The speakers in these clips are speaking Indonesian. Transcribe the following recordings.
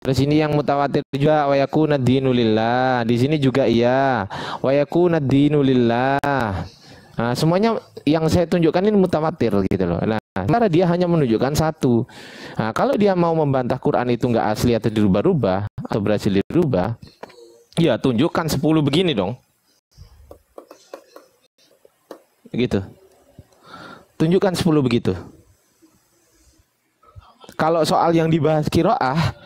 Terus ini yang mutawatir juga wa yakuna dinu lillah. Di sini juga iya. Wa yakuna dinu lillah. Nah, semuanya yang saya tunjukkan ini mutawatir gitu loh. Nah, sementara dia hanya menunjukkan satu. Nah, kalau dia mau membantah Quran itu nggak asli atau dirubah-rubah atau berhasil dirubah, ya tunjukkan 10 begini dong. Gitu. Tunjukkan 10 begitu. Kalau soal yang dibahas kiroah,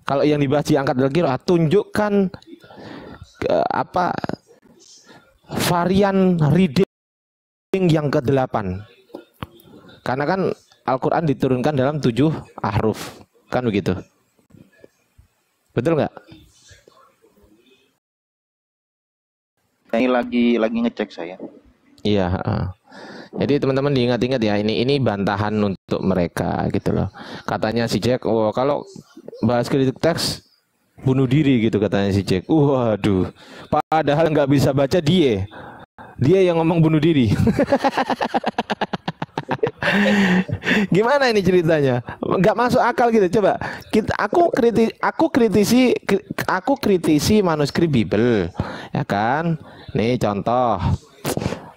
kalau yang dibahas diangkat dari kiroah, tunjukkan varian reading yang ke-8. Karena kan Al-Quran diturunkan dalam 7 ahruf, kan begitu? Betul nggak? Ini lagi ngecek saya. Iya. Jadi teman-teman diingat-ingat ya, ini bantahan untuk mereka gitu loh. Katanya si Jack, oh kalau bahas kritik teks bunuh diri gitu katanya si Jack. Waduh, padahal nggak bisa baca dia yang ngomong bunuh diri. Gimana ini ceritanya? Nggak masuk akal gitu. Coba aku kritisi manuskrip Bible, ya kan? Nih contoh.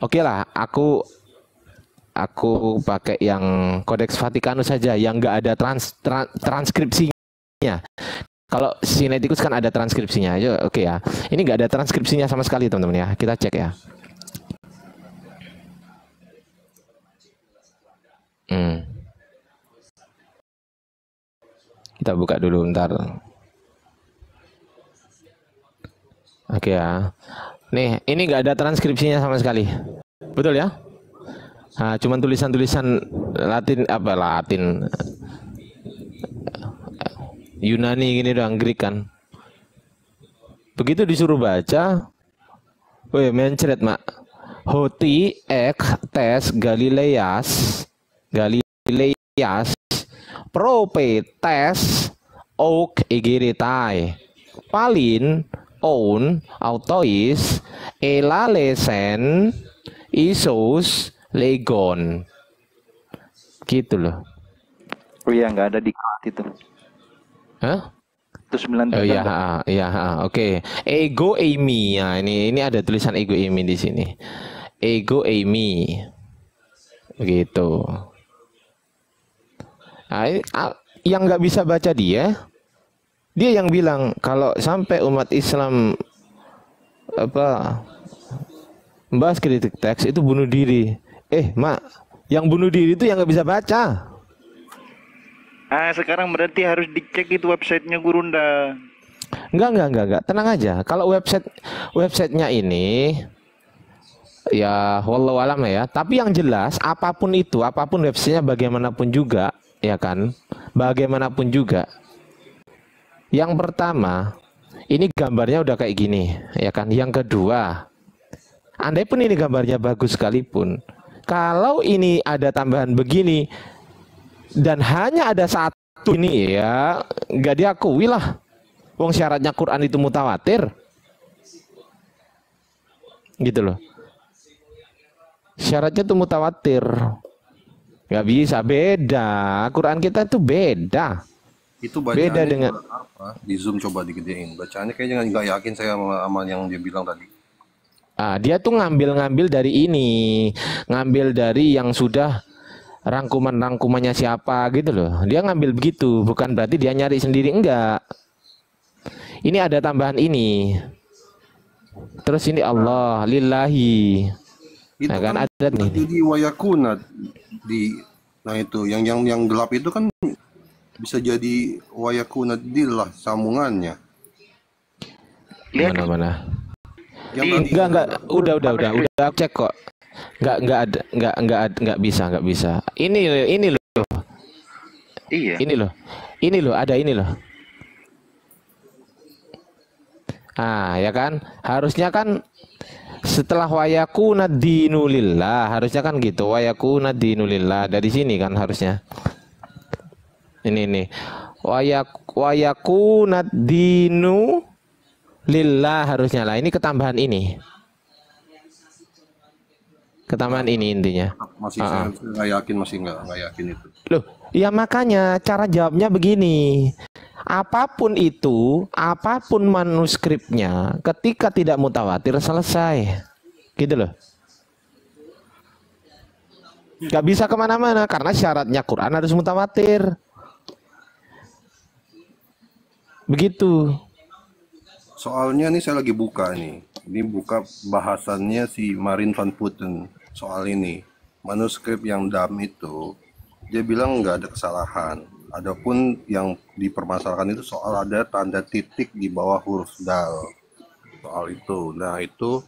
Oke lah, aku pakai yang Codex Vaticanus saja yang nggak ada transkripsinya. Kalau Sinaiticus kan ada transkripsinya aja, oke ya. Ini nggak ada transkripsinya sama sekali teman-teman ya. Kita cek ya. Kita buka dulu bentar. Oke ya. Nih, ini nggak ada transkripsinya sama sekali. Betul ya? Nah, cuman tulisan-tulisan Latin Yunani gini doang, Greek kan. Begitu disuruh baca, weh mencret mak. Hoti ek tes Galileas propetes ok igiritai palin on autois elalesen isos legon gitu loh. Oh iya, nggak ada di itu. Hah? Itu 9 Oh iya, oke. Ego Amy. Ya, ini ada tulisan ego Amy di sini. Ego Amy. Begitu. Nah, yang nggak bisa baca dia yang bilang kalau sampai umat Islam membahas kritik teks itu bunuh diri. Mak, yang bunuh diri itu yang nggak bisa baca. Sekarang berarti harus dicek itu websitenya Gurunda. Enggak. Tenang aja. Kalau websitenya ini ya wallahu alam ya. Tapi yang jelas apapun websitenya bagaimanapun juga, ya kan? Bagaimanapun juga. Yang pertama, ini gambarnya udah kayak gini, ya kan? Yang kedua, andai pun ini gambarnya bagus sekalipun, kalau ini ada tambahan begini dan hanya ada satu ini ya nggak diakui lah. Wong syaratnya Quran itu mutawatir, gitu loh. Syaratnya itu mutawatir, nggak bisa, beda. Quran kita itu beda. Itu beda dengan apa? Di Zoom coba digedein. Bacaannya kayaknya nggak yakin saya sama yang dia bilang tadi. Dia tuh ngambil dari ini, ngambil dari yang sudah rangkumannya siapa gitu loh. Dia ngambil begitu, bukan berarti dia nyari sendiri, enggak. Ini ada tambahan ini. Terus ini Allah lillahi. Itu nah, kan ada nih. Jadi wayakuna nah itu yang gelap itu kan bisa jadi wayakuna dillah sambungannya. Mana? Enggak. Udah cek kok. Enggak bisa. Ini loh. Iya. Ini loh, ada ini loh. Ya kan? Harusnya kan setelah wayakuna dinulillah, harusnya kan gitu. Wayakuna dinulillah dari sini kan harusnya. Ini nih. Wayakuna dinu lillah harusnya lah. Ini ketambahan ini. Ketambahan ini intinya. Masih Ah, ah. saya nggak yakin, masih nggak yakin itu. Loh, ya makanya cara jawabnya begini. Apapun manuskripnya, ketika tidak mutawatir selesai. Gitu loh. Gak bisa kemana-mana karena syaratnya Quran harus mutawatir. Begitu. Soalnya nih saya lagi buka nih. Ini buka bahasannya si Marin van Putten soal ini. Manuskrip yang dam itu, dia bilang nggak ada kesalahan. Adapun yang dipermasalahkan itu soal ada tanda titik di bawah huruf dal. Soal itu. Nah itu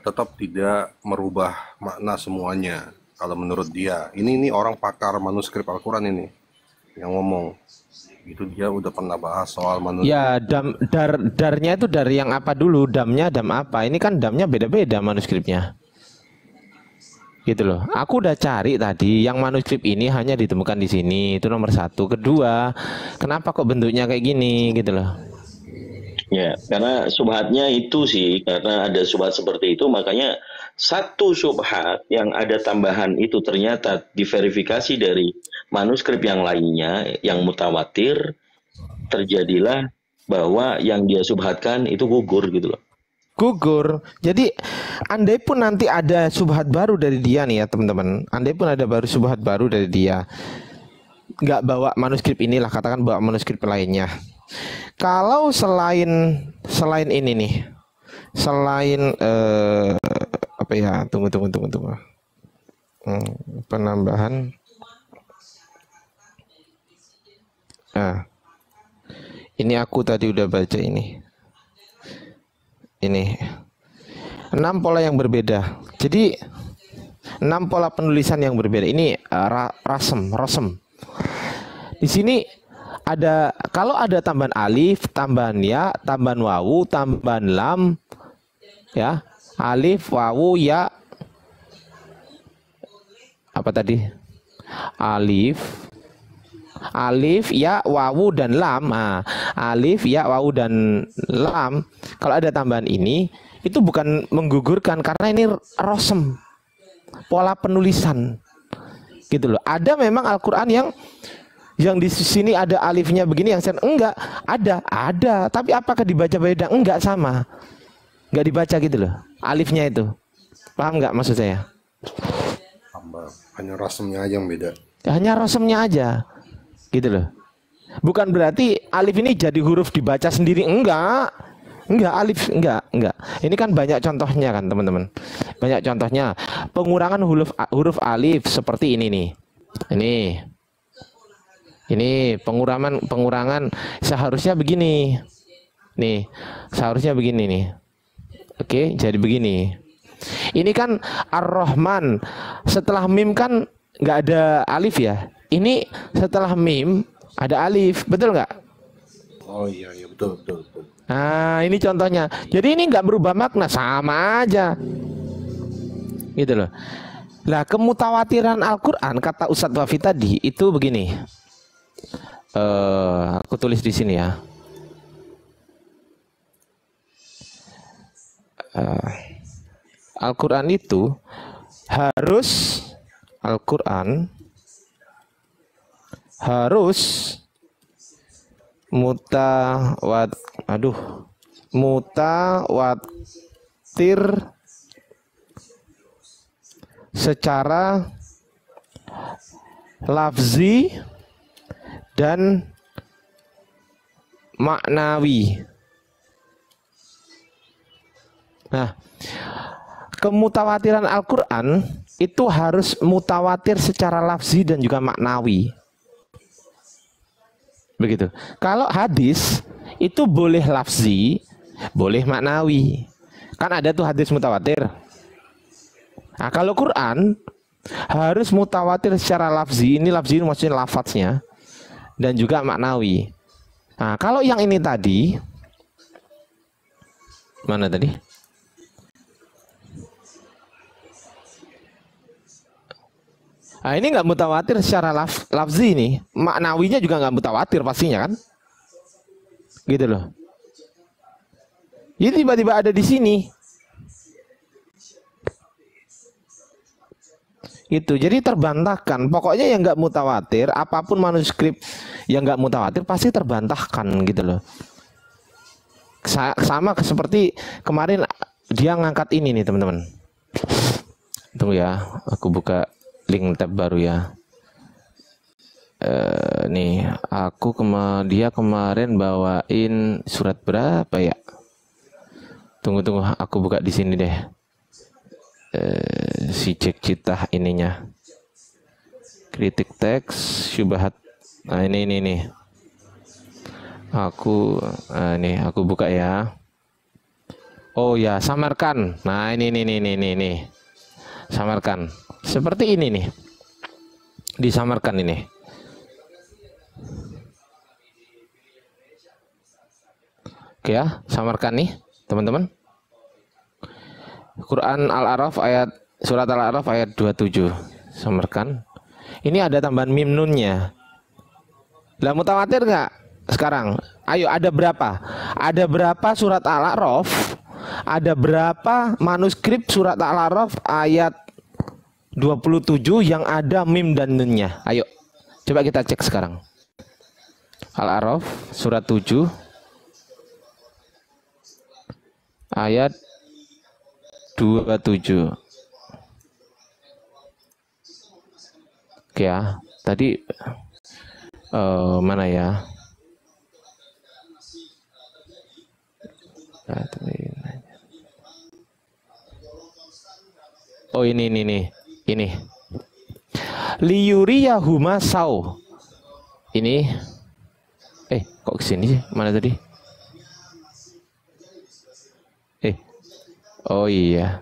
tetap tidak merubah makna semuanya. Kalau menurut dia. Ini orang pakar manuskrip Al-Quran ini yang ngomong. Itu dia udah pernah bahas soal manuskrip. Ya, darnya itu dari yang apa dulu? Damnya dam apa? Ini kan damnya beda-beda manuskripnya. Gitu loh. Aku udah cari tadi yang manuskrip ini hanya ditemukan di sini. Itu nomor satu. Kedua, kenapa kok bentuknya kayak gini? Gitu loh. Ya, karena subhatnya itu sih, karena ada subhat seperti itu, makanya satu subhat yang ada tambahan itu ternyata diverifikasi dari manuskrip yang lainnya, yang mutawatir, terjadilah bahwa yang dia subhatkan itu gugur gitu loh. Gugur. Jadi andai pun nanti ada subhat baru dari dia nih ya teman-teman. Andai pun ada subhat baru dari dia. Nggak bawa manuskrip inilah, katakan bawa manuskrip lainnya. Kalau selain ini nih, selain apa ya? Tunggu. Penambahan. Ini aku tadi udah baca ini. Ini 6 pola yang berbeda. Jadi 6 pola penulisan yang berbeda. Ini rosem. Di sini ada, kalau ada tambahan alif, tambahan ya, tambahan wawu, tambahan lam, ya, alif, wawu, ya, apa tadi? Alif, ya, wawu, dan lam. Nah, alif, ya, wawu, dan lam. Kalau ada tambahan ini, itu bukan menggugurkan karena ini rosem, pola penulisan, gitu loh. Ada memang Al-Quran yang di sini ada alifnya begini, yang enggak ada, tapi apakah dibaca beda? Enggak, sama, enggak dibaca gitu loh, alifnya itu. Paham enggak maksud saya? Hanya rasemnya aja yang beda. Hanya rosemnya aja, gitu loh. Bukan berarti alif ini jadi huruf dibaca sendiri, enggak alif, enggak. Ini kan banyak contohnya kan teman-teman, banyak contohnya pengurangan huruf alif seperti ini nih. Ini pengurangan seharusnya begini. Nih, seharusnya begini nih. Oke, jadi begini. Ini kan Ar-Rahman. Setelah mim kan nggak ada alif ya. Ini setelah mim ada alif, betul nggak? Oh iya betul. Nah, ini contohnya. Jadi ini nggak berubah makna, sama aja. Gitu loh. Lah, kemutawatiran Al-Quran kata Ustadz Wafi tadi itu begini. Aku tulis di sini ya. Al-Quran itu harus mutawatir secara lafzi dan maknawi. Nah, kemutawatiran Al-Quran itu harus mutawatir secara lafzi dan juga maknawi. Begitu. Kalau hadis itu boleh lafzi, boleh maknawi. Kan ada tuh hadis mutawatir. Nah, kalau Quran harus mutawatir secara lafzi. Ini lafzi ini maksudnya lafadznya, dan juga maknawi. Nah, kalau yang ini tadi, mana tadi? Nah, ini nggak mutawatir secara lafzi ini, maknawinya juga nggak mutawatir pastinya kan, gitu loh. Ini tiba-tiba ada di sini. Itu jadi terbantahkan. Pokoknya yang nggak mutawatir, apapun manuskrip yang nggak mutawatir pasti terbantahkan gitu loh. Sama seperti kemarin dia ngangkat ini nih teman-teman. Tunggu ya, aku buka link tab baru ya. Nih, dia kemarin bawain surat berapa ya? Tunggu, aku buka di sini deh. Si cek citah ininya. Kritik teks, syubhat. Nah, ini. Aku buka ya. Oh ya, Samarkan. Nah, ini. Samarkan. Seperti ini nih. Disamarkan ini. Oke ya, Samarkan nih, teman-teman. Quran surat Al-A'raf ayat 27. Samarkan. Ini ada tambahan mim nunnya. Lah mutawatir nggak sekarang? Ayo, ada berapa? Ada berapa surat Al-A'raf? Ada berapa manuskrip surat Al-A'raf ayat 27 yang ada mim dan nunnya? Ayo, coba kita cek sekarang. Al-A'raf surat 7 ayat 27. Oke ya, tadi mana ya? Oh ini. Liyuriyahuma sau. Ini kok kesini sih? Mana tadi? Oh iya.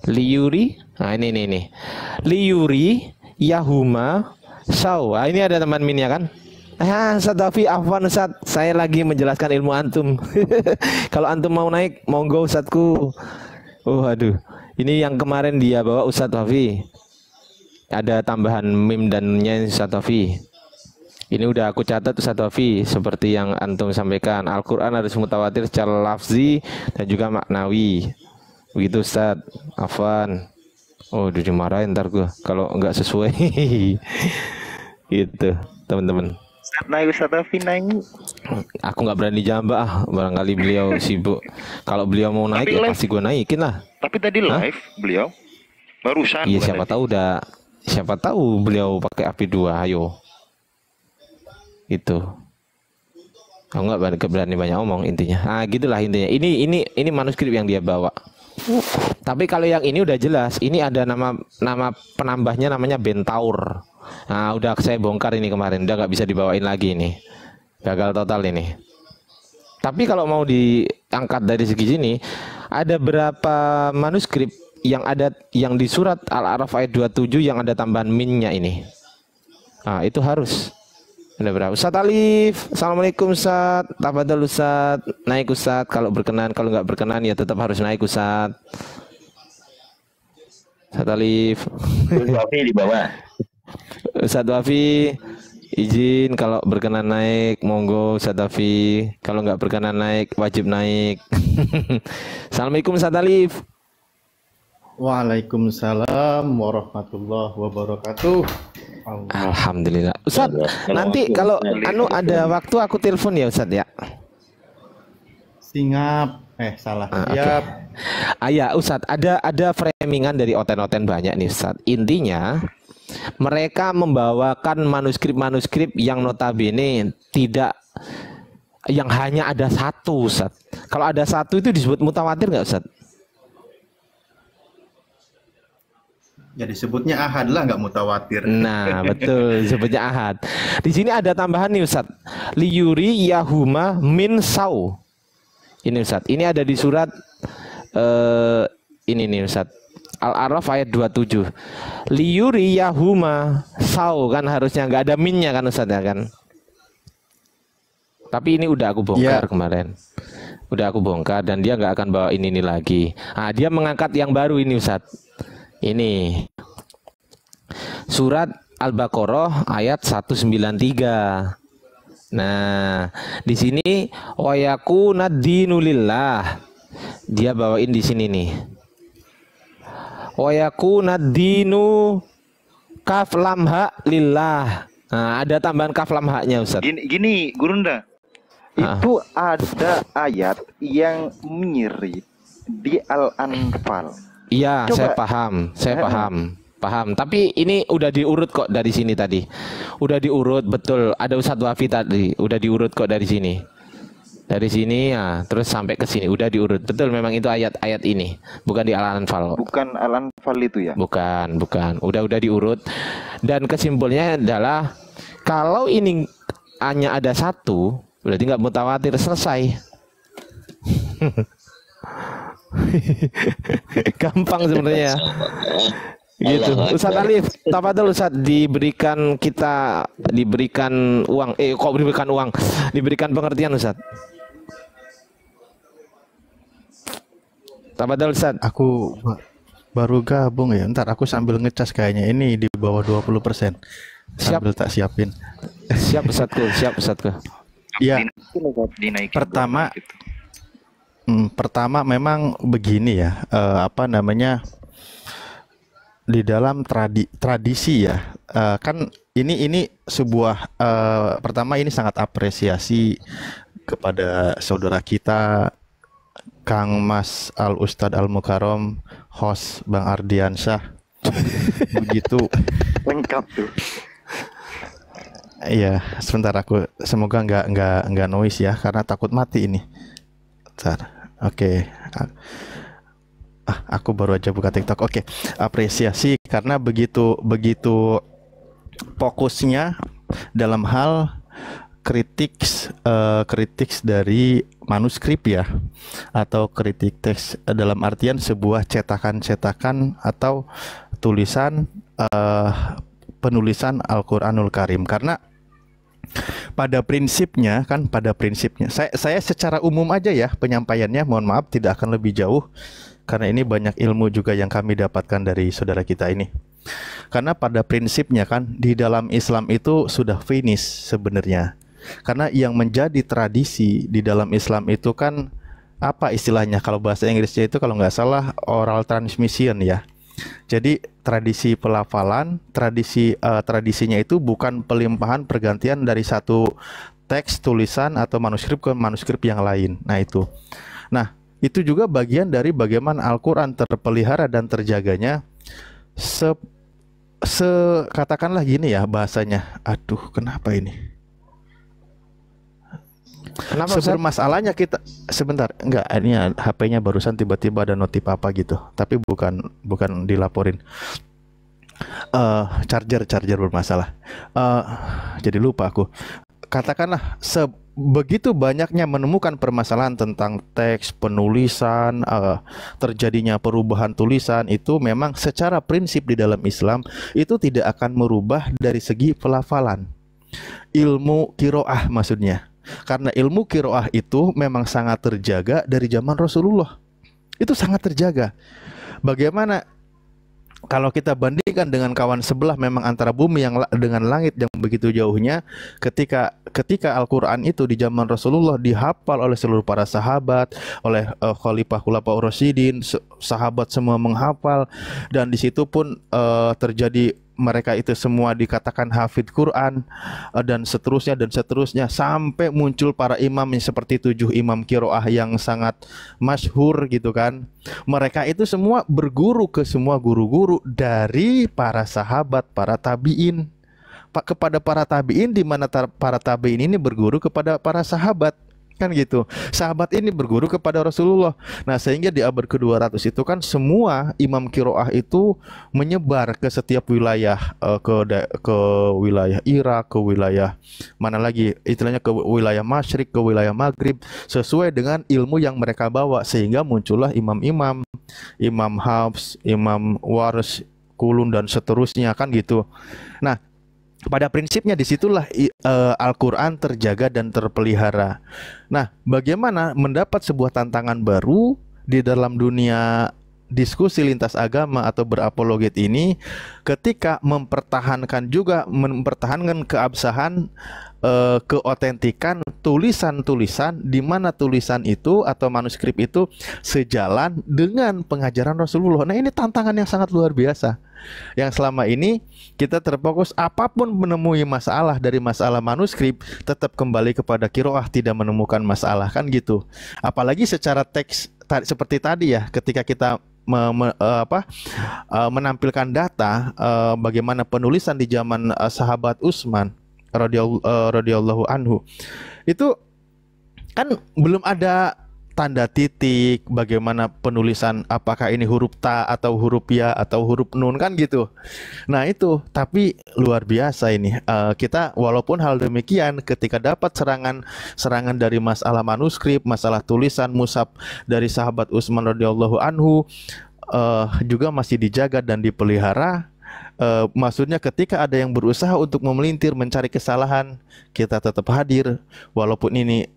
Liyuri. Nah ini. Liyuri Yahuma sau. Ah, ini ada teman minnya kan? Ustaz Taufik, afwan Ustaz, saya lagi menjelaskan ilmu antum. Kalau antum mau naik, monggo Ustazku. Oh aduh, ini yang kemarin dia bawa Ustaz Taufik. Ada tambahan mim dan nya Ustaz Taufik. Ini udah aku catat Ustaz Taufik, seperti yang antum sampaikan. Al-Quran harus mutawatir secara lafzi dan juga maknawi. Begitu Ustaz. Afwan. Oh, udah dimarahin ntar gua kalau nggak sesuai. Gitu, teman-teman. Naik Ustaz Taufik naik. Aku nggak berani jambak, barangkali beliau sibuk. Kalau beliau mau naik ya pasti gue naikin lah. Tapi tadi live beliau barusan. Iya, siapa tahu beliau pakai api 2. Ayo. Itu. Aku nggak berani banyak omong intinya. Ah, gitulah intinya. Ini manuskrip yang dia bawa. Tapi kalau yang ini udah jelas, ini ada nama penambahnya namanya Bentaur. Nah, udah saya bongkar ini kemarin, udah nggak bisa dibawain lagi ini. Gagal total ini. Tapi kalau mau diangkat dari segi sini, ada berapa manuskrip yang di surat Al-A'raf ayat 27 yang ada tambahan minnya ini. Nah, itu harus. Ada berapa? Ustaz Alif, Assalamualaikum Ustaz. Tafadhol Ustaz. Naik Ustaz kalau berkenan, kalau nggak berkenan ya tetap harus naik Ustaz. Ustaz Alif. Wafi di bawah. Ustaz Wafi izin kalau berkenan naik, monggo Ustaz Wafi. Kalau nggak berkenan naik, wajib naik. Assalamualaikum Ustaz Alif. Waalaikumsalam warahmatullahi wabarakatuh. Alhamdulillah. Ustaz, nanti kalau ada waktu aku telepon ya Ustaz ya. Singap. Salah. Siap. Ya Ustaz, ada framingan dari oten-oten banyak nih Ustaz. Intinya mereka membawakan manuskrip-manuskrip yang notabene tidak, yang hanya ada satu Ustaz. Kalau ada satu itu disebut mutawatir nggak Ustaz? Ya disebutnya ahad lah, nggak mutawatir. Nah betul, disebutnya ahad. Di sini ada tambahan nih Ustaz. Liyuri Yahuma min sau. Ini Ustaz, ini ada di surat ini nih Ustaz, Al-A'raf ayat 27. Liyuri Yahuma sau, kan harusnya nggak ada minnya kan Ustaz ya kan. Tapi ini udah aku bongkar kemarin. Udah aku bongkar dan dia nggak akan bawa ini lagi. Nah, dia mengangkat yang baru ini Ustaz. Ini surat Al-Baqarah ayat 193. Nah, di sini wa yakunad dinu lillah. Dia bawain di sini nih. Wa yakuna dinu kaf lam ha lillah. Nah, ada tambahan kaf lam ha-nya Ustaz. Gini Gurunda. Itu ada ayat yang mirip di Al-Anfal. Iya, Coba. saya paham. Paham. Tapi ini udah diurut kok dari sini tadi. Udah diurut betul. Ada Ustadz Wafi tadi. Udah diurut kok dari sini. Dari sini ya, terus sampai ke sini udah diurut. Betul, memang itu ayat-ayat ini. Bukan di Al-Anfal. Bukan Al-Anfal itu ya? Bukan. Udah diurut. Dan kesimpulannya adalah kalau ini hanya ada satu, berarti nggak mutawatir, selesai. Gampang sebenarnya. Gitu. Ustadz Alif, tafadhol Ustadz, diberikan uang. Diberikan pengertian Ustadz. Tafadhol Ustadz. Aku baru gabung ya. Ntar aku sambil ngecas kayaknya ini di bawah 20%. Sambil tak siapin. Siap Ustadz. Iya. Dinaikin Pertama, gitu. pertama memang begini ya. Di dalam tradisi ya, kan ini sebuah pertama ini sangat apresiasi kepada saudara kita Kang Mas Al Ustadz Al Mukarrom, host Bang Ardiansyah. Begitu Lengkap tuh. iya, sebentar aku semoga nggak noise ya karena takut mati ini. Bentar. Oke. Aku baru aja buka TikTok. Oke, apresiasi karena begitu fokusnya dalam hal kritik dari manuskrip ya, atau kritik teks dalam artian sebuah cetakan atau tulisan penulisan Al-Qur'anul Karim. Karena pada prinsipnya saya secara umum aja ya penyampaiannya, mohon maaf tidak akan lebih jauh karena ini banyak ilmu juga yang kami dapatkan dari saudara kita ini. Karena pada prinsipnya kan di dalam Islam itu sudah finish sebenarnya. Karena yang menjadi tradisi di dalam Islam itu kan apa istilahnya, kalau bahasa Inggrisnya itu kalau nggak salah oral transmission ya. Jadi tradisi pelafalan, tradisinya itu bukan pelimpahan pergantian dari satu teks tulisan atau manuskrip ke manuskrip yang lain. Nah itu. Nah, itu juga bagian dari bagaimana Al-Quran terpelihara dan terjaganya. Katakanlah gini ya bahasanya. Aduh, kenapa ini? Kenapa Sebermasalahnya kita sebentar, enggak, ini HP-nya barusan tiba-tiba ada notif apa gitu. Tapi bukan dilaporin. Charger bermasalah. Jadi lupa aku. Katakanlah begitu banyaknya menemukan permasalahan tentang teks, penulisan, terjadinya perubahan tulisan, itu memang secara prinsip di dalam Islam itu tidak akan merubah dari segi pelafalan. Ilmu qiraah maksudnya. Karena ilmu qiraah itu memang sangat terjaga dari zaman Rasulullah. Itu sangat terjaga. Bagaimana kalau kita bandingkan dengan kawan sebelah, memang antara bumi yang dengan langit yang begitu jauhnya. Ketika Al-Quran itu di zaman Rasulullah dihafal oleh seluruh para sahabat, oleh Khulafaur Rasyidin, sahabat semua menghafal, dan di situ pun terjadi mereka itu semua dikatakan hafidh Quran, dan seterusnya sampai muncul para imam yang seperti 7 imam qiraah yang sangat masyhur gitu kan. Mereka itu semua berguru ke semua guru-guru dari para sahabat, para tabi'in, kepada para tabi'in, di mana para tabi'in ini berguru kepada para sahabat. Kan gitu. Sahabat ini berguru kepada Rasulullah. Nah, sehingga di abad ke-200 itu kan semua imam qiraah itu menyebar ke setiap wilayah, ke wilayah Irak, ke wilayah mana lagi, istilahnya ke wilayah Masyrik, ke wilayah Maghrib, sesuai dengan ilmu yang mereka bawa, sehingga muncullah imam-imam, Imam Hafs, Imam Warsh, Kulun, dan seterusnya kan gitu. Nah, pada prinsipnya disitulah Al-Quran terjaga dan terpelihara. Nah, bagaimana mendapat sebuah tantangan baru di dalam dunia diskusi lintas agama atau berapologet ini ketika mempertahankan keabsahan, keotentikan tulisan-tulisan, di mana tulisan itu atau manuskrip itu sejalan dengan pengajaran Rasulullah. Nah, ini tantangan yang sangat luar biasa. Yang selama ini kita terfokus apapun menemui masalah dari masalah manuskrip, tetap kembali kepada qiraah, tidak menemukan masalah, kan gitu. Apalagi secara teks seperti tadi ya, ketika kita menampilkan data bagaimana penulisan di zaman sahabat Utsman radhiyallahu anhu, itu kan belum ada tanda titik, bagaimana penulisan, apakah ini huruf ta atau huruf ya atau huruf nun, kan gitu. Nah itu, tapi luar biasa ini. Kita walaupun hal demikian, ketika dapat serangan dari masalah manuskrip, masalah tulisan mushaf dari sahabat Utsman radhiyallahu anhu, juga masih dijaga dan dipelihara. Maksudnya ketika ada yang berusaha untuk memelintir, mencari kesalahan, kita tetap hadir. Walaupun ini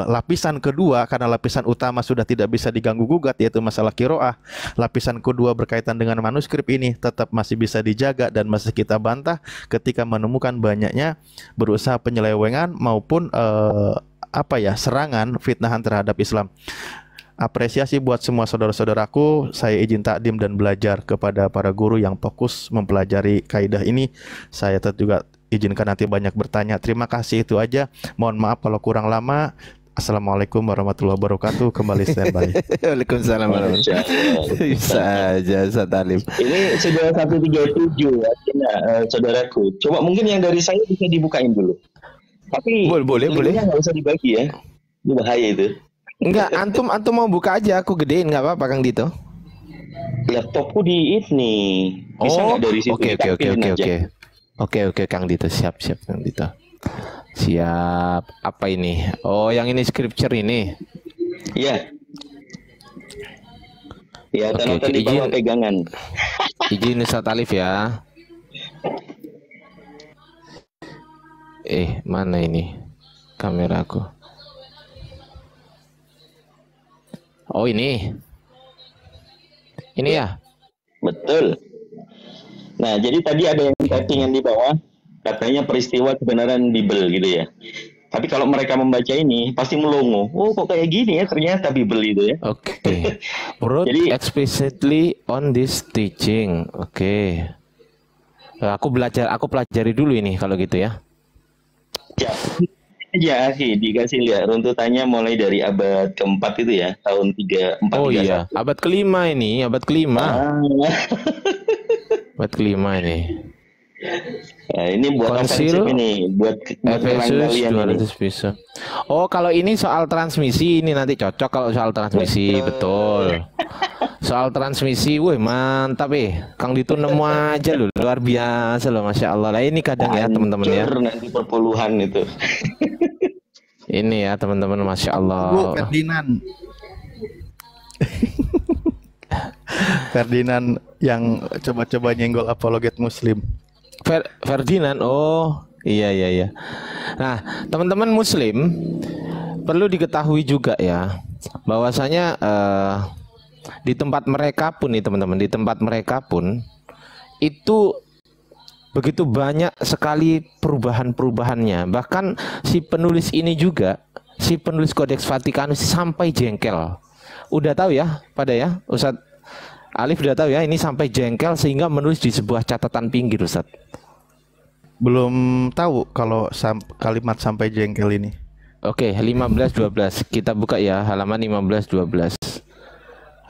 lapisan kedua, karena lapisan utama sudah tidak bisa diganggu gugat, yaitu masalah qiraah. Lapisan kedua berkaitan dengan manuskrip ini tetap masih bisa dijaga dan masih kita bantah ketika menemukan banyaknya berusaha penyelewengan maupun serangan, fitnahan terhadap Islam. Apresiasi buat semua saudara-saudaraku. Saya izin takdim dan belajar kepada para guru yang fokus mempelajari kaidah ini. Saya juga izinkan nanti banyak bertanya. Terima kasih, itu aja. Mohon maaf kalau kurang lama. Assalamualaikum warahmatullahi wabarakatuh. Kembali standby. Waalaikumsalam warahmatullahi wabarakatuh. Bisa aja Ustaz Alim. Ini sudah 137 ya, saudaraku. Coba mungkin yang dari saya bisa dibukain dulu. Tapi boleh. Nggak usah dibagi ya. Ini bahaya itu. Enggak, antum mau buka aja, aku gedein, nggak apa-apa Kang Dito. Laptopku di ini. Bisa nggak dari situ? Oke, Kang Dito, siap Kang Dito. Siap. Apa ini? Oh, yang ini scripture ini. Iya. Ya, tanda di bawah pegangan. Izin Ustaz Alif ya. Mana ini kameraku? Oh, ini ya. Betul. Nah, jadi tadi ada yang settingan di bawah, katanya peristiwa kebenaran Bible gitu ya. Tapi kalau mereka membaca ini pasti melongo. Oh, kok kayak gini ya, ternyata Bible itu ya. Oke. Wrote Jadi explicitly on this teaching. Oke. Aku pelajari dulu ini kalau gitu ya. Ya sih, dikasih lihat runtutannya mulai dari abad keempat itu ya, tahun 3431. Oh iya, abad kelima ini, abad kelima. Abad kelima ini. Nah, ini buat Konsil ini, buat Efesus 200 bisa. Oh, kalau ini soal transmisi, ini nanti cocok kalau soal transmisi, betul. Soal transmisi, wih mantap Kang Dito nemu aja loh, luar biasa loh, Masya Allah. Lah ini kadang ya teman-teman ya. Nanti perpuluhan itu. Ini ya teman-teman, Masya Allah. Bu Ferdinand. Ferdinand yang coba-coba nyenggol apologet Muslim. Ferdinand, oh iya. Nah, teman-teman Muslim perlu diketahui juga ya, bahwasanya di tempat mereka pun nih teman-teman, di tempat mereka pun itu begitu banyak sekali perubahan-perubahannya. Bahkan si penulis ini juga, si penulis Codex Vaticanus sampai jengkel. Udah tahu ya, pada ya, Ustadz Alif udah tahu ya, ini sampai jengkel sehingga menulis di sebuah catatan pinggir, Ustadz. Belum tahu kalau kalimat sampai jengkel ini. Oke, 15-12. Kita buka ya, halaman 15-12.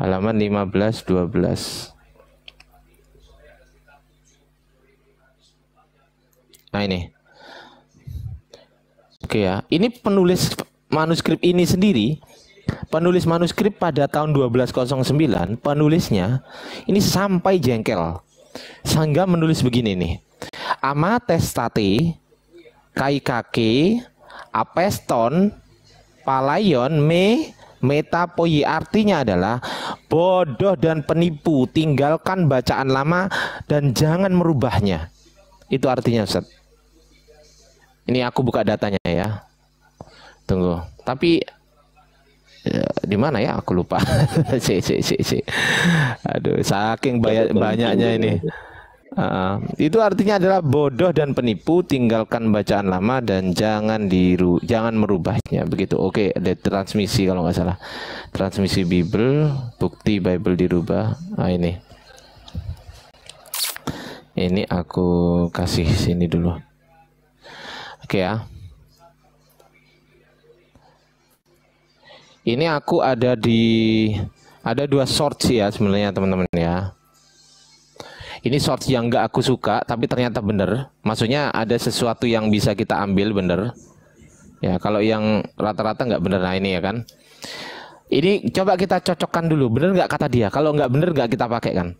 Halaman 15-12. Nah ini. Oke ya, ini penulis manuskrip ini sendiri, penulis manuskrip pada tahun 1209, penulisnya ini sampai jengkel. Sehingga menulis begini nih. Ama testate kaikake apeston palayon metapoyi, artinya adalah bodoh dan penipu, tinggalkan bacaan lama dan jangan merubahnya. Itu artinya, Ustaz. Ini aku buka datanya ya. Tunggu. Tapi di mana ya? Aku lupa. Si. Aduh, saking banyaknya ini. Itu artinya adalah bodoh dan penipu, tinggalkan bacaan lama dan jangan merubahnya. Begitu. Oke, ada transmisi kalau nggak salah. Transmisi Bible, bukti Bible dirubah. Ini aku kasih sini dulu. Oke ya. Ini aku ada dua source ya sebenarnya teman-teman ya. Ini source yang nggak aku suka, tapi ternyata bener. Maksudnya ada sesuatu yang bisa kita ambil bener. Ya, kalau yang rata-rata nggak bener, nah ini ya kan. Ini coba kita cocokkan dulu, bener nggak kata dia. Kalau nggak bener nggak kita pakai kan.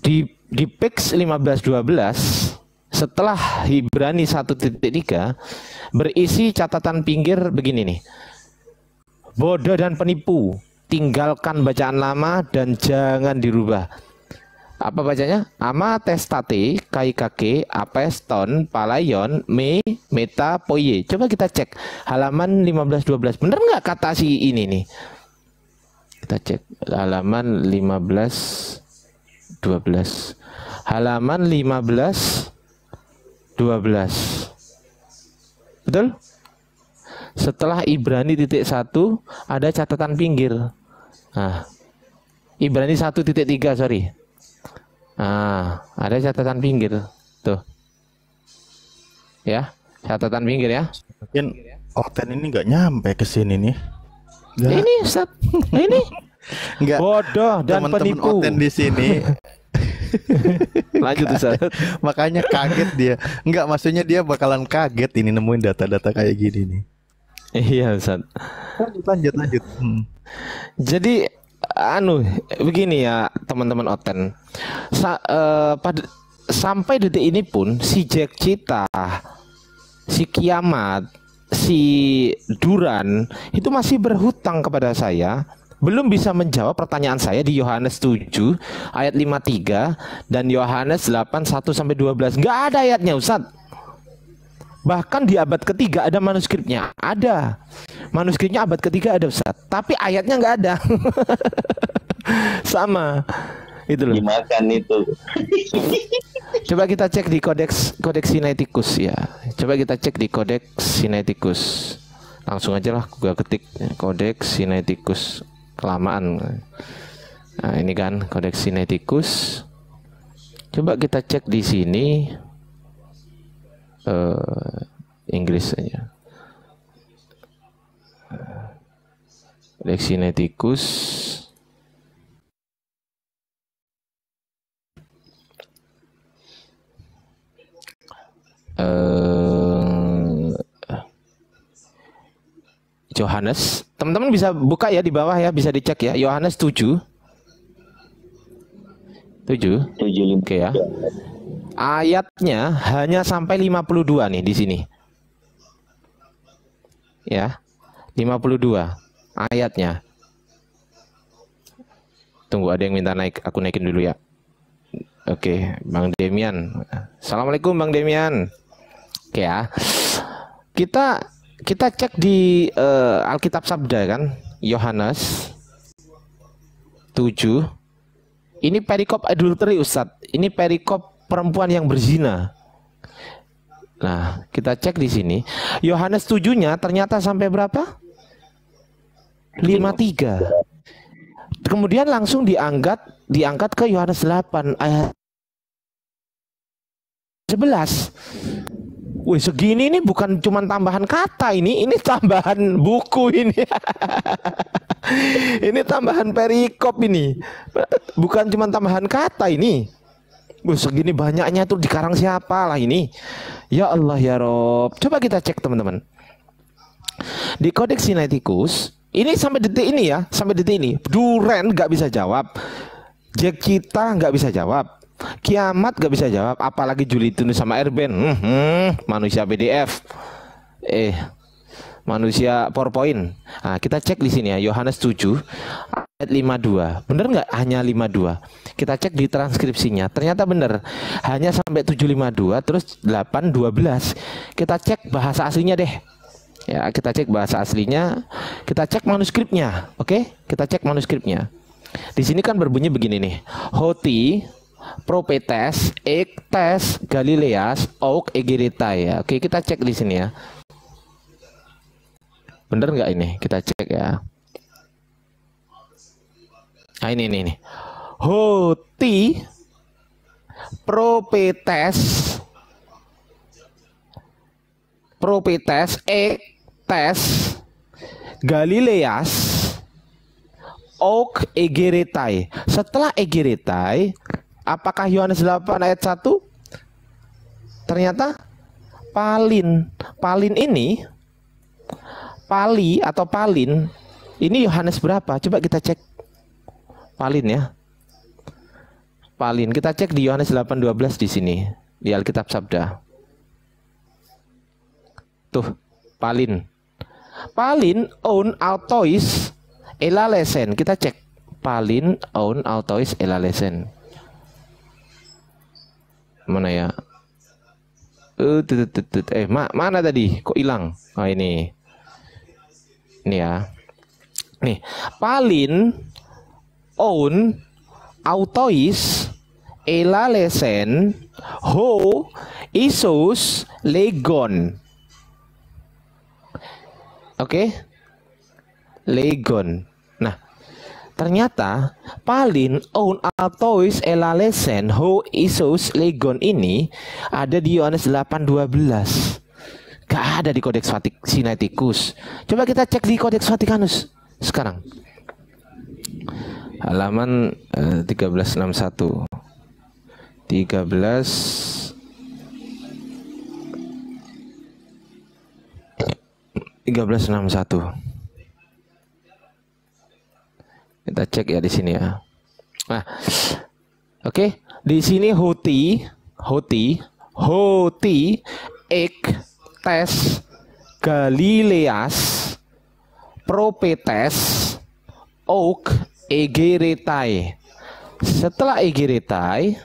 Di Pix 15:12 setelah Ibrani 1.3 berisi catatan pinggir begini nih. Bodoh dan penipu, tinggalkan bacaan lama dan jangan dirubah. Apa bacanya? Ama testate, kaikake, apeston, palayon, meta, poye. Coba kita cek halaman 15-12. Bener nggak kata si ini nih? Kita cek halaman 15-12. Halaman 15-12. Betul? Setelah Ibrani 1 ada catatan pinggir. Nah, Ibrani 1.3 sorry. Ada catatan pinggir tuh. Ya, catatan pinggir ya. Mungkin Oten ini nggak nyampe ke sini nih. Nggak. Ini Ustaz. Ini Nggak. bodoh dan Teman-teman penipu. Oten di sini. Lanjut Ustaz. Makanya kaget dia. Enggak, maksudnya dia bakalan kaget ini nemuin data-data kayak gini nih. Iya Ustaz. Lanjut. Jadi begini ya teman-teman Oten. Sampai detik ini pun si Jack Cita, si Kiamat, si Duran itu masih berhutang kepada saya, belum bisa menjawab pertanyaan saya di Yohanes 7 ayat 53 dan Yohanes 8 1 sampai 12. Nggak ada ayatnya Ustaz. Bahkan di abad ketiga ada manuskripnya, ada manuskripnya abad ketiga ada Ustaz, tapi ayatnya nggak ada. Sama itu loh. Dimakan itu. Coba kita cek di Codex Sinaiticus ya. Coba kita cek di Codex Sinaiticus. Langsung aja lah gua ketik Codex Sinaiticus, kelamaan. Nah, ini kan Codex Sinaiticus. Coba kita cek di sini. Inggris saja. Codex Sinaiticus. Yohanes, teman-teman bisa buka ya di bawah ya, bisa dicek ya. Yohanes 7. Oke ya. Ayatnya hanya sampai 52 nih di sini. Ya. 52 ayatnya. Tunggu, ada yang minta naik, aku naikin dulu ya. Oke, Bang Demian. Assalamualaikum Bang Demian. Oke ya. Kita cek di Alkitab Sabda kan, Yohanes 7. Ini perikop adultery Ustadz. Ini perikop perempuan yang berzina. Nah, kita cek di sini. Yohanes 7-nya ternyata sampai berapa? 53. Kemudian langsung diangkat ke Yohanes 8 ayat 11. Wih, segini ini bukan cuma tambahan kata ini tambahan buku ini. Ini tambahan perikop ini. Bukan cuma tambahan kata ini. Wih, segini banyaknya tuh dikarang siapa lah ini. Ya Allah ya Rob. Coba kita cek teman-teman. Di Codex Sinaiticus, ini sampai detik ini ya, sampai detik ini. Duren nggak bisa jawab. Jack Cita nggak bisa jawab. Kiamat gak bisa jawab, apalagi Juli Tunus sama Erben. Manusia PDF, manusia PowerPoint. Nah, kita cek di sini ya, Yohanes 7 ayat 52. Bener nggak? Hanya 52. Kita cek di transkripsinya, ternyata bener. Hanya sampai 752, terus 8:12. Kita cek bahasa aslinya deh. Ya, kita cek bahasa aslinya. Kita cek manuskripnya, oke? Kita cek manuskripnya. Di sini kan berbunyi begini nih. Hoti, Propetes, Ektes, Galileas, Auk, Egeretai ya. Oke, kita cek di sini ya. Bener nggak ini? Kita cek ya. Nah ini. Hoti, Propetes, Ektes, Galileas, Auk, Egeretai. Setelah Egeretai, apakah Yohanes 8 ayat 1? Ternyata Palin. Palin ini, Pali atau Palin, ini Yohanes berapa? Coba kita cek. Palin ya. Palin. Kita cek di Yohanes 8:12 di sini, di Alkitab Sabda. Tuh, Palin. Palin on autois elalesen. Kita cek. Palin on autois elalesen. Mana ya? Mana tadi? Kok hilang? Oh ini. Ini ya. Nih, Palin on autois elalesen ho isus legon. Oke, legon. Nah, ternyata Palin on autois elalesen ho isus legon ini ada di Yohanes 8:12. Gak ada di Kodeks Sinaiticus. Coba kita cek di Kodeks Vatikanus sekarang. Halaman 1361. 1361. Kita cek ya di sini ya. Nah, oke, di sini hoti, ektes, Galileas, Propetes, Auk, Egeretai. Setelah Egeretai,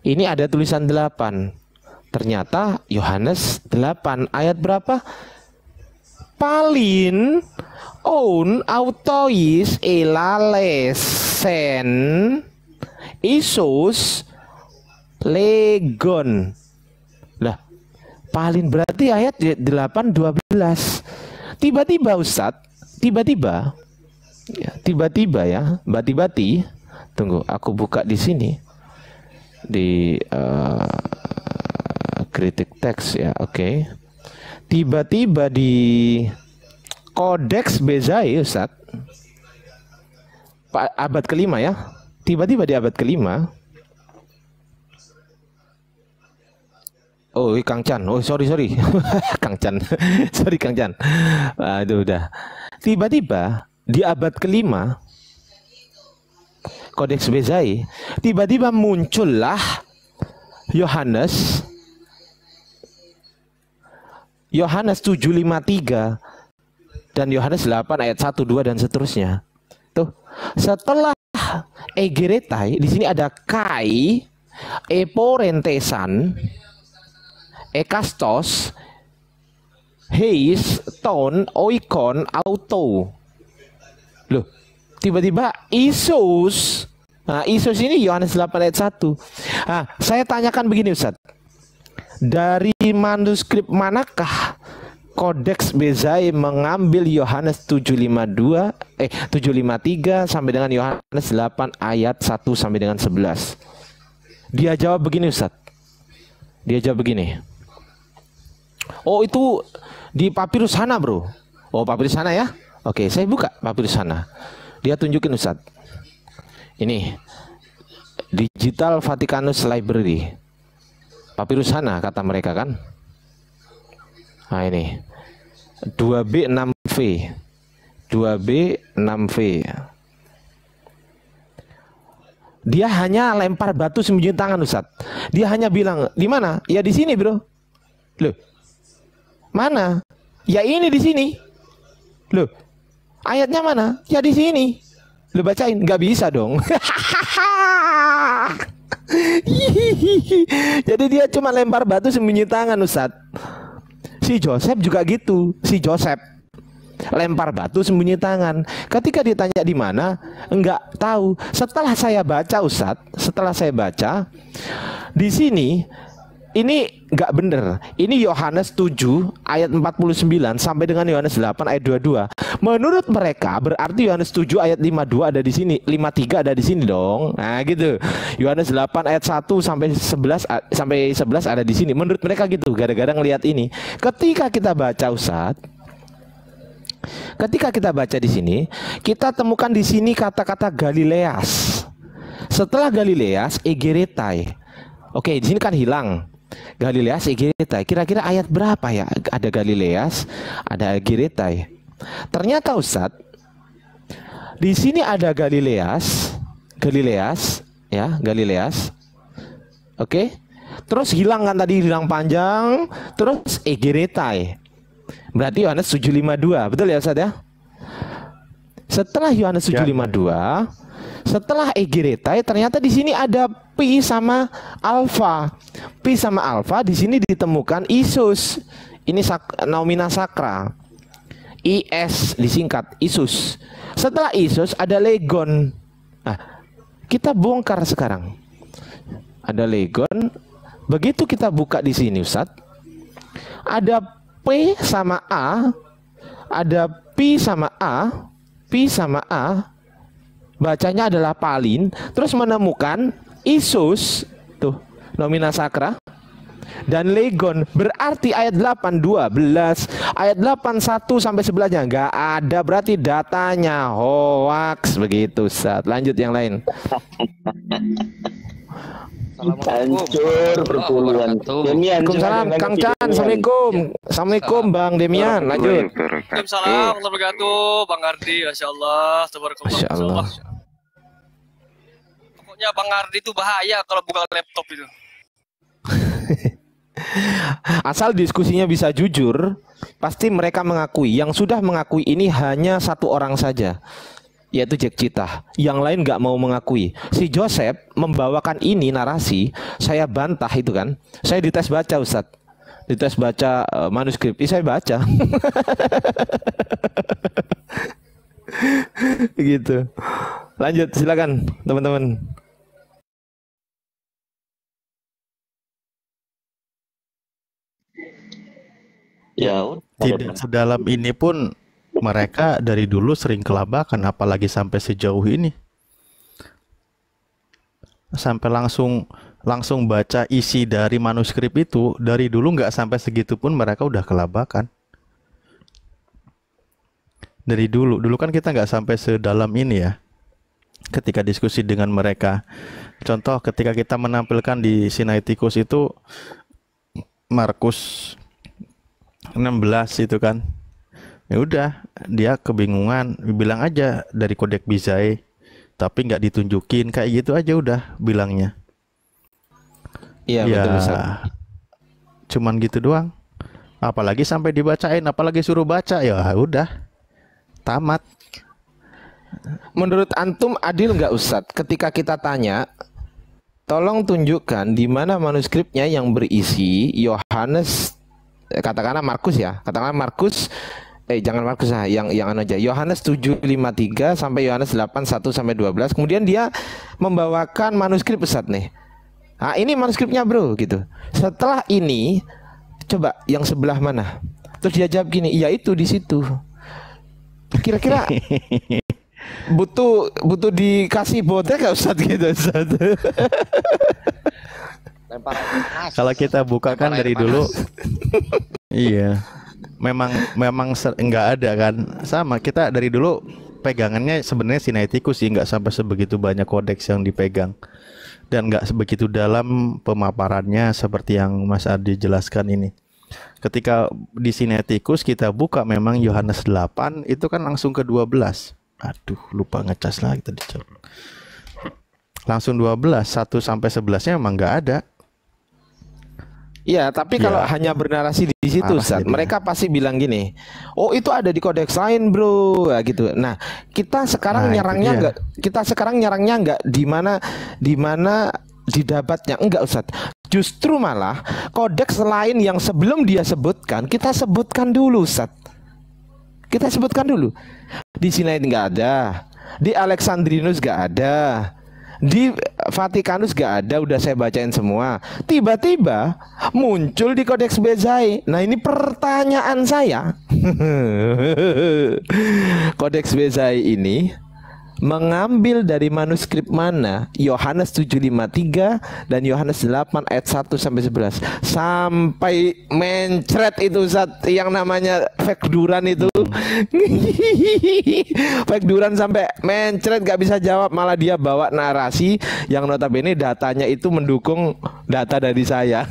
ini ada tulisan 8. Ternyata Yohanes 8 ayat berapa? Palin on autois elalesen isus legon. Lah, Palin berarti ayat 8:12. Tiba-tiba Ustadz, tiba-tiba ya, bati-bati. Tunggu, aku buka di sini di kritik teks ya, oke. Tiba-tiba di Kodeks Bezai Ustaz, abad kelima ya. Tiba-tiba di abad kelima. Oh, Kang Chan. Oh, sorry. Kang Chan. Sorry Kang Chan. Aduh, udah. Tiba-tiba di abad kelima Kodeks Bezai, tiba-tiba muncullah Yohanes 7:53 dan Yohanes 8 ayat 1, 2 dan seterusnya. Tuh, setelah Egeretai di sini ada kai, eporentesan, ekastos, heis, ton, oikon, auto. Loh, tiba-tiba Isus. Nah, Isus ini Yohanes 8 ayat 1. Nah, saya tanyakan begini Ustaz. Dari manuskrip manakah Kodeks Bezai mengambil Yohanes 753 sampai dengan Yohanes 8 ayat 1 sampai dengan 11? Dia jawab begini Ustaz. Dia jawab begini. Oh, itu di papirus Hana, Bro. Oh, papirus Hana ya? Oke, saya buka papirus Hana. Dia tunjukin Ustaz. Ini Digital Vaticanus Library. Papirus Hana kata mereka kan. Nah ini 2B6V 2B6V. Dia hanya lempar batu sembunyi tangan Ustaz. Dia hanya bilang, di mana? Ya di sini Bro. Loh, mana? Ya ini di sini. Loh, ayatnya mana? Ya di sini. Lu bacain, nggak bisa dong. Jadi dia cuma lempar batu sembunyi tangan Ustaz. Si Joseph juga gitu. Si Joseph lempar batu sembunyi tangan. Ketika ditanya di mana, enggak tahu. Setelah saya baca di sini ini enggak bener. Ini Yohanes 7 ayat 49 sampai dengan Yohanes 8 ayat 22. Menurut mereka berarti Yohanes 7 ayat 52 ada di sini, 53 ada di sini dong. Nah, gitu. Yohanes 8 ayat 1 sampai 11 ada di sini. Menurut mereka gitu, gara-gara ngelihat ini. Ketika kita baca di sini, kita temukan di sini kata-kata Galileas. Setelah Galileas, Egeretai. Oke, di sini kan hilang. Galileas, Egeretai. Kira-kira ayat berapa ya? Ada Galileas, ada Egeretai. Ternyata Ustadz, di sini ada Galileas, ya, Galileas. Oke. Terus hilang kan tadi, hilang panjang, terus Egeretai. Berarti Yohanes 7:52, betul ya Ustadz ya? Setelah Yohanes 7:52, setelah Egeretai, ternyata di sini ada pi sama alfa. Pi sama alfa di sini ditemukan Isus. Ini nomina sakra. IS disingkat Isus. Setelah Isus ada legon. Nah, kita bongkar sekarang. Ada legon. Begitu kita buka di sini Ustadz, ada P sama A, ada pi sama A, bacanya adalah palin, terus menemukan Isus, tuh, nomina sakra, dan legon, berarti ayat 8, 12, ayat 8, 1 sampai 11-nya nggak ada, berarti datanya hoax, begitu, Ustaz. Lanjut yang lain. Hancur perpuluhan. Demian, Waalaikumsalam Kang Chan. Assalamualaikum Bang Demian. Lanjut. Waalaikumsalam warahmatullahi wabarakatuh. Bang Ardi, Masya Allah, Masya Allah. Pokoknya Bang Ardi itu bahaya kalau buka laptop itu. Asal diskusinya bisa jujur, pasti mereka mengakui. Yang sudah mengakui ini hanya satu orang saja, yaitu Jack Cita. Yang lain nggak mau mengakui. Si Joseph membawakan ini narasi, saya bantah itu kan. Saya dites baca Ustadz, dites baca manuskrip, saya baca. Gitu. Lanjut, silakan teman-teman. Ya, Tidak sedalam ini pun mereka dari dulu sering kelabakan, apalagi sampai sejauh ini. Sampai langsung baca isi dari manuskrip itu, dari dulu nggak sampai segitu pun mereka udah kelabakan. Dari dulu kan kita nggak sampai sedalam ini ya. Ketika diskusi dengan mereka, contoh ketika kita menampilkan di Sinaiticus itu Markus 16 itu kan, ya udah dia kebingungan, bilang aja dari Kodek Bizai, tapi nggak ditunjukin, kayak gitu aja udah bilangnya. Iya, ya, betul Ustaz. Cuman gitu doang. Apalagi sampai dibacain, apalagi suruh baca, ya udah tamat. Menurut antum adil nggak Ustadz ketika kita tanya, tolong tunjukkan di mana manuskripnya yang berisi Yohanes, katakanlah Markus ya, jangan Markus lah, yang anu aja, Yohanes 7:53 sampai Yohanes 8:1 sampai 12. Kemudian dia membawakan manuskrip Ustadz nih. Nah, ini manuskripnya bro gitu. Setelah ini coba yang sebelah mana? Terus dia jawab gini, iya itu di situ. Kira-kira butuh dikasih botek gak Ustadz gitu Ustadz? Kalau kita buka kan dari dulu, iya, memang nggak ada kan, sama kita dari dulu pegangannya sebenarnya Sinaiticus sih, nggak sampai sebegitu banyak kodeks yang dipegang dan nggak sebegitu dalam pemaparannya seperti yang Mas Ardi jelaskan ini. Ketika di Sinaiticus kita buka memang Yohanes 8 itu kan langsung ke 12. Aduh, lupa ngecas lagi tadi. Langsung 12, 1 sampai 11-nya memang nggak ada. Iya, tapi kalau hanya bernarasi di situ, Ustaz, mereka pasti bilang gini, oh itu ada di kodeks lain, bro, ya, gitu. Nah, kita sekarang nyerangnya nggak di mana didabatnya, enggak, Ustaz. Justru malah kodeks lain yang sebelum dia sebutkan, kita sebutkan dulu, Ustaz. Kita sebutkan dulu. Di Sinai nggak ada, di Alexandrinus nggak ada, di Vatikanus nggak ada. Udah saya bacain semua. Tiba-tiba muncul di Kodeks Bezai. Nah ini pertanyaan saya. Kodeks Bezai ini mengambil dari manuskrip mana? Yohanes 7:53 dan Yohanes 8 ayat 1 sampai 11. Sampai mencret itu yang namanya Fek Duran itu. Fek Duran sampai mencret gak bisa jawab, malah dia bawa narasi yang notabene datanya itu mendukung data dari saya.